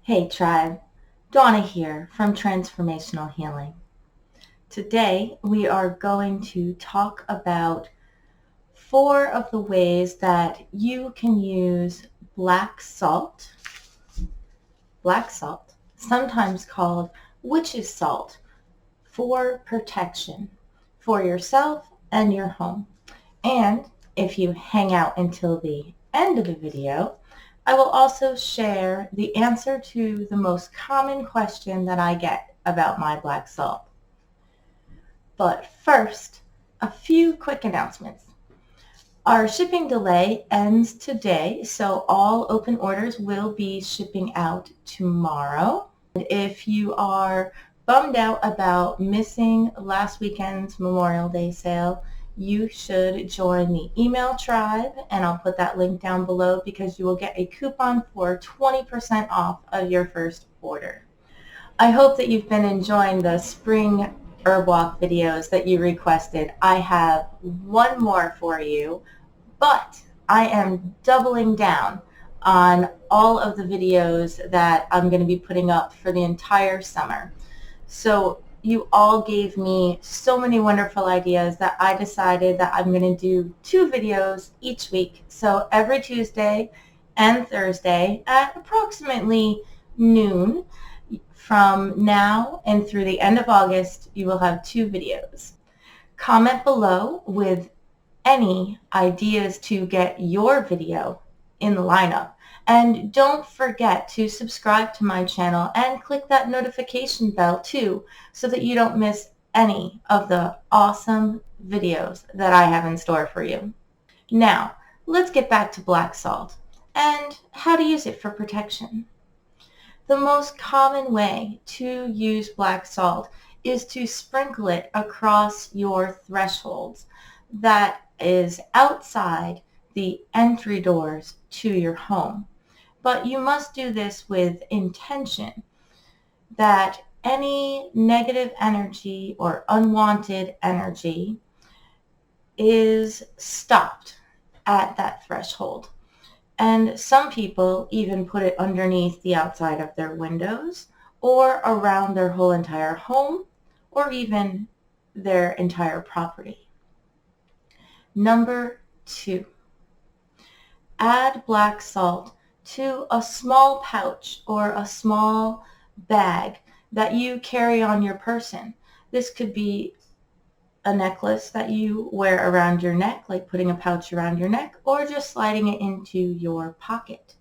Hey tribe, Dawna here from Transformational Healing. Today we are going to talk about 4 of the ways that you can use black salt, sometimes called witch's salt, for protection for yourself and your home. And if you hang out until the end of the video, I will also share the answer to the most common question that I get about my black salt. But first, a few quick announcements. Our shipping delay ends today, so all open orders will be shipping out tomorrow. And if you are bummed out about missing last weekend's Memorial Day sale, you should join the email tribe, and I'll put that link down below because you will get a coupon for 20% off of your first order. I hope that you've been enjoying the spring herb walk videos that you requested. I have one more for you, but I am doubling down on all of the videos that I'm going to be putting up for the entire summer. So you all gave me so many wonderful ideas that I decided that I'm going to do 2 videos each week. So every Tuesday and Thursday at approximately noon from now and through the end of August, you will have 2 videos. Comment below with any ideas to get your video in the lineup. And don't forget to subscribe to my channel and click that notification bell too, so that you don't miss any of the awesome videos that I have in store for you. Now, let's get back to black salt and how to use it for protection. The most common way to use black salt is to sprinkle it across your thresholds that is outside the entry doors to your home. But you must do this with intention that any negative energy or unwanted energy is stopped at that threshold. And some people even put it underneath the outside of their windows or around their whole entire home or even their entire property. Number 2, add black salt to a small pouch or a small bag that you carry on your person. This could be a necklace that you wear around your neck, like putting a pouch around your neck, or just sliding it into your pocket.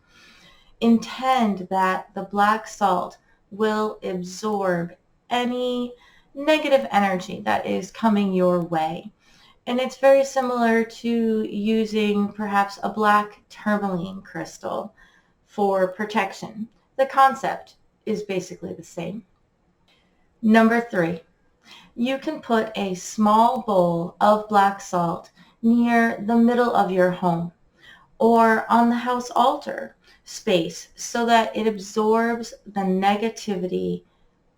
Intend that the black salt will absorb any negative energy that is coming your way. And it's very similar to using perhaps a black tourmaline crystal for protection. The concept is basically the same. Number 3, you can put a small bowl of black salt near the middle of your home or on the house altar space so that it absorbs the negativity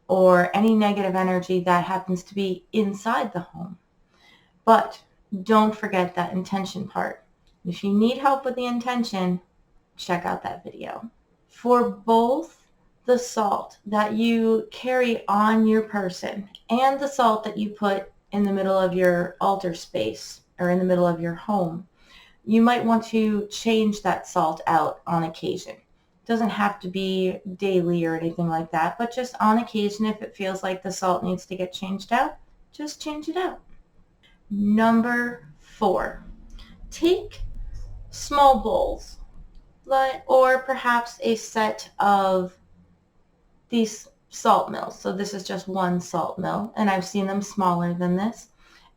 or any negative energy that happens to be inside the home. But don't forget that intention part. If you need help with the intention, check out that video. For both the salt that you carry on your person and the salt that you put in the middle of your altar space or in the middle of your home, you might want to change that salt out on occasion. It doesn't have to be daily or anything like that, but just on occasion, if it feels like the salt needs to get changed out, just change it out. Number 4, take small bowls or perhaps a set of these salt mills. So this is just one salt mill, and I've seen them smaller than this.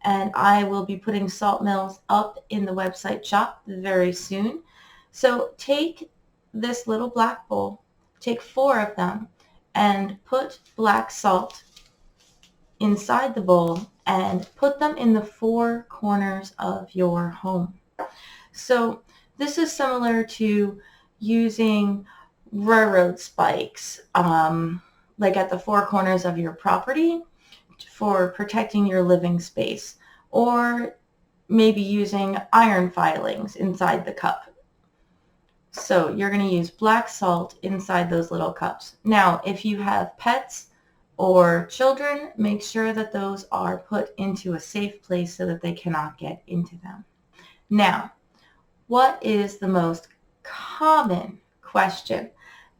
And I will be putting salt mills up in the website shop very soon. So take this little black bowl, take 4 of them, and put black salt inside the bowl and put them in the 4 corners of your home. So this is similar to using railroad spikes, like at the 4 corners of your property for protecting your living space, or maybe using iron filings inside the cup. So you're going to use black salt inside those little cups. Now, if you have pets or children, make sure that those are put into a safe place so that they cannot get into them. Now, what is the most common question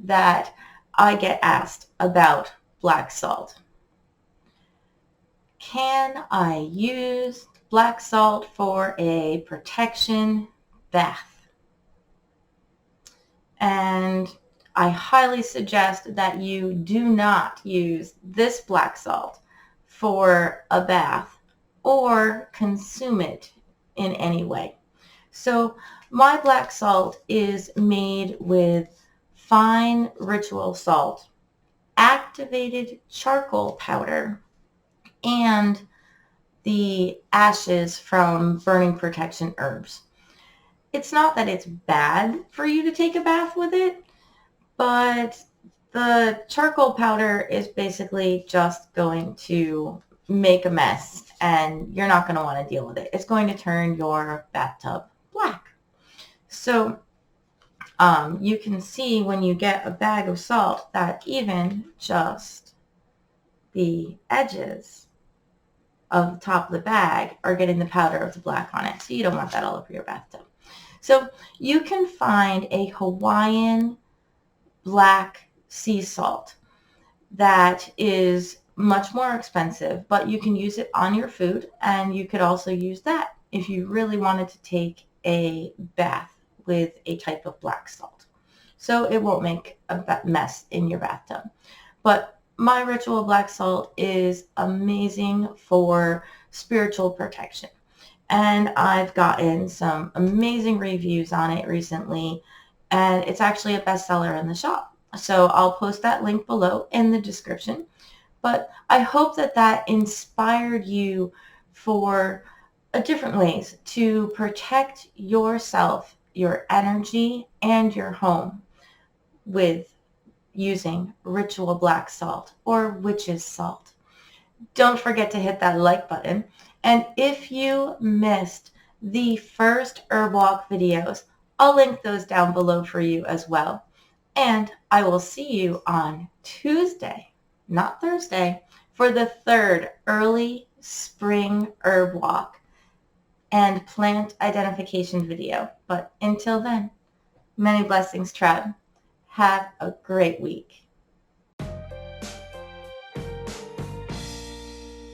that I get asked about black salt? Can I use black salt for a protection bath? And I highly suggest that you do not use this black salt for a bath or consume it in any way. So my black salt is made with fine ritual salt, activated charcoal powder, and the ashes from burning protection herbs. It's not that it's bad for you to take a bath with it, but the charcoal powder is basically just going to make a mess and you're not going to want to deal with it. It's going to turn your bathtub black. So you can see when you get a bag of salt that even just the edges of the top of the bag are getting the powder of the black on it. So you don't want that all over your bathtub. So you can find a Hawaiian black sea salt that is much more expensive, but you can use it on your food, and you could also use that if you really wanted to take a bath with a type of black salt. So it won't make a mess in your bathtub. But my ritual black salt is amazing for spiritual protection. And I've gotten some amazing reviews on it recently, and it's actually a bestseller in the shop. So I'll post that link below in the description. But I hope that that inspired you for different ways to protect yourself, your energy, and your home with using ritual black salt or witch's salt. Don't forget to hit that like button. And if you missed the first herb walk videos, I'll link those down below for you as well. And I will see you on Tuesday, not Thursday, for the third early spring herb walk and plant identification video. But until then, many blessings, tribe. Have a great week.